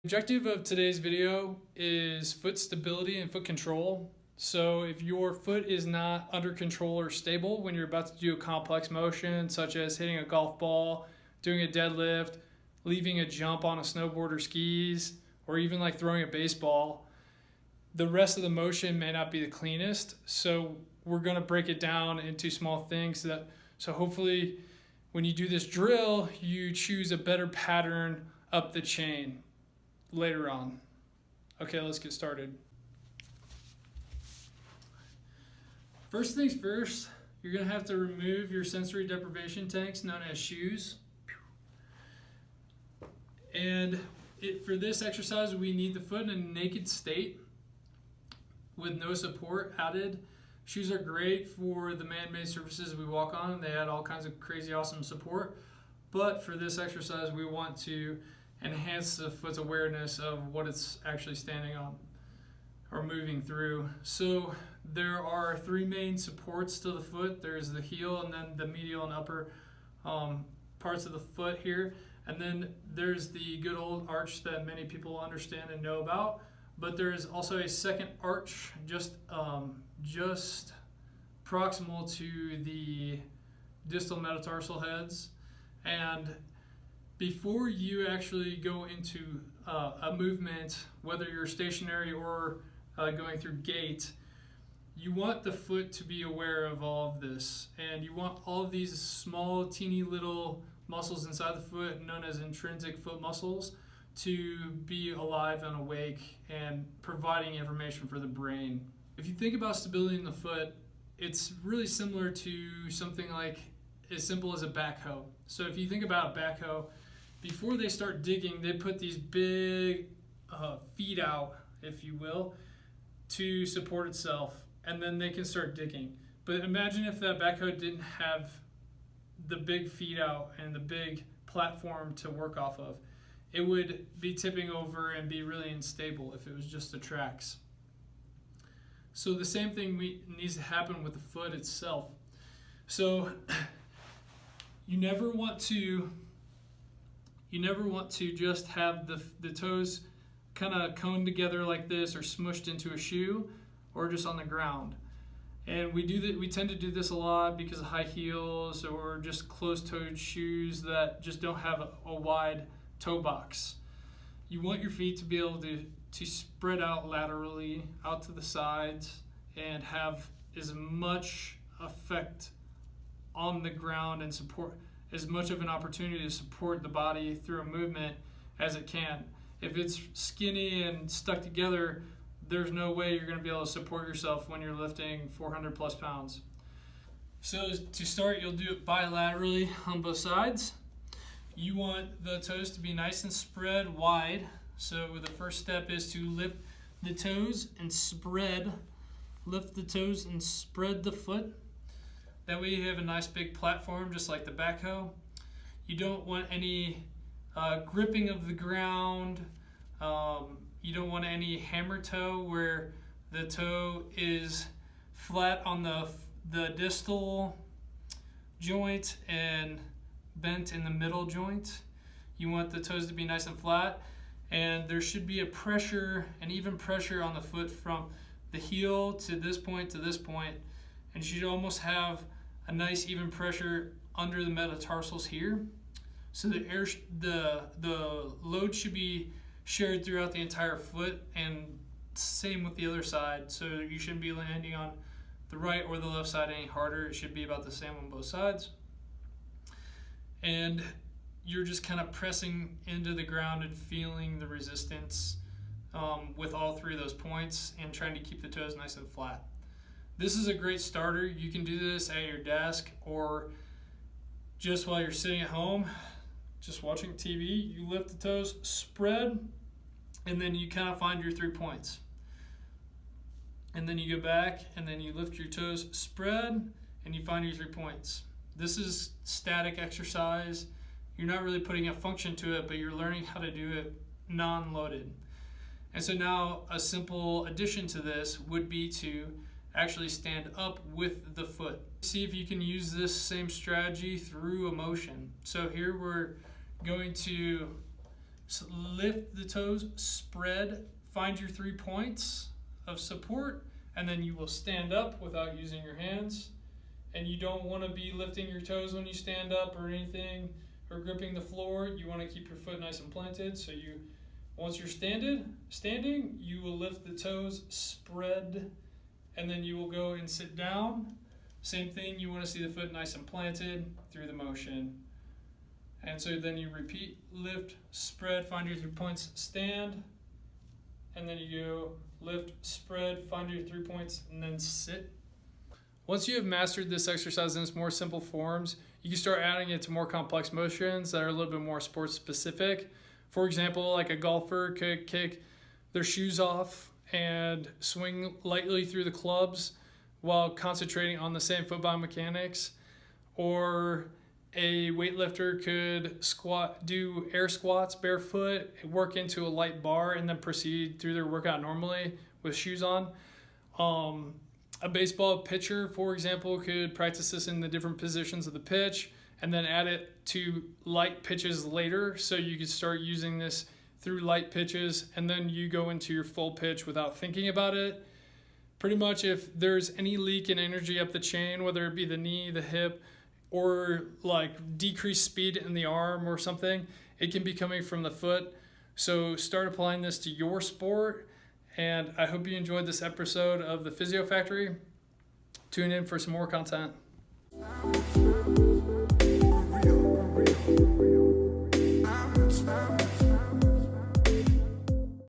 The objective of today's video is foot stability and foot control. So if your foot is not under control or stable when you're about to do a complex motion, such as hitting a golf ball, doing a deadlift, leaving a jump on a snowboard or skis, or even like throwing a baseball, the rest of the motion may not be the cleanest. So we're going to break it down into small things so hopefully when you do this drill, you choose a better pattern up the chain later on. Okay, let's get started. First things first, you're going to have to remove your sensory deprivation tanks known as shoes. And for this exercise, we need the foot in a naked state with no support added. Shoes are great for the man-made surfaces we walk on. They add all kinds of crazy awesome support. But for this exercise, we want to enhance the foot's awareness of what it's actually standing on or moving through. So there are three main supports to the foot. There's the heel and then the medial and upper parts of the foot here. And then there's the good old arch that many people understand and know about. But there is also a second arch just proximal to the distal metatarsal heads. And before you actually go into a movement, whether you're stationary or going through gait, you want the foot to be aware of all of this. And you want all of these small, teeny little muscles inside the foot, known as intrinsic foot muscles, to be alive and awake and providing information for the brain. If you think about stability in the foot, it's really similar to something like as simple as a backhoe. So if you think about a backhoe, before they start digging, they put these big feet out, if you will, to support itself, and then they can start digging. But imagine if that backhoe didn't have the big feet out and the big platform to work off of. It would be tipping over and be really unstable if it was just the tracks. So the same thing needs to happen with the foot itself. So you never want to just have the toes kind of coned together like this or smushed into a shoe or just on the ground. And we tend to do this a lot because of high heels or just closed-toed shoes that just don't have a wide toe box. You want your feet to be able to spread out laterally out to the sides and have as much effect on the ground and support as much of an opportunity to support the body through a movement as it can. If it's skinny and stuck together, there's no way you're going to be able to support yourself when you're lifting 400 plus pounds. So to start, you'll do it bilaterally on both sides. You want the toes to be nice and spread wide. So the first step is to lift the toes and spread. Lift the toes and spread the foot. That way you have a nice big platform just like the backhoe. You don't want any gripping of the ground. You don't want any hammer toe where the toe is flat on the distal joint and bent in the middle joint. You want the toes to be nice and flat, and there should be a pressure, an even pressure on the foot from the heel to this point, and you should almost have a nice even pressure under the metatarsals here. So the load should be shared throughout the entire foot, and same with the other side. So you shouldn't be landing on the right or the left side any harder. It should be about the same on both sides. And you're just kind of pressing into the ground and feeling the resistance with all three of those points and trying to keep the toes nice and flat. This is a great starter. You can do this at your desk or just while you're sitting at home, just watching TV. You lift the toes, spread, and then you kind of find your 3 points. And then you go back and then you lift your toes, spread, and you find your 3 points. This is static exercise. You're not really putting a function to it, but you're learning how to do it non-loaded. And so now a simple addition to this would be to actually stand up with the foot. See if you can use this same strategy through a motion. So here we're going to So lift the toes, spread, find your 3 points of support, and then you will stand up without using your hands. And you don't want to be lifting your toes when you stand up or anything, or gripping the floor. You want to keep your foot nice and planted. So once you're standing, you will lift the toes, spread, and then you will go and sit down. Same thing, you want to see the foot nice and planted through the motion. And so then you repeat, lift, spread, find your 3 points, stand, and then you go lift, spread, find your 3 points, and then sit. Once you have mastered this exercise in its more simple forms, you can start adding it to more complex motions that are a little bit more sports specific. For example, like a golfer could kick their shoes off and swing lightly through the clubs while concentrating on the same foot biomechanics. Or a weightlifter could do air squats barefoot, work into a light bar, and then proceed through their workout normally with shoes on. A baseball pitcher, for example, could practice this in the different positions of the pitch and then add it to light pitches later. So you could start using this through light pitches, and then you go into your full pitch without thinking about it. Pretty much if there's any leak in energy up the chain, whether it be the knee, the hip, or like decreased speed in the arm or something, it can be coming from the foot. So start applying this to your sport. And I hope you enjoyed this episode of the PhysioFactory. Tune in for some more content.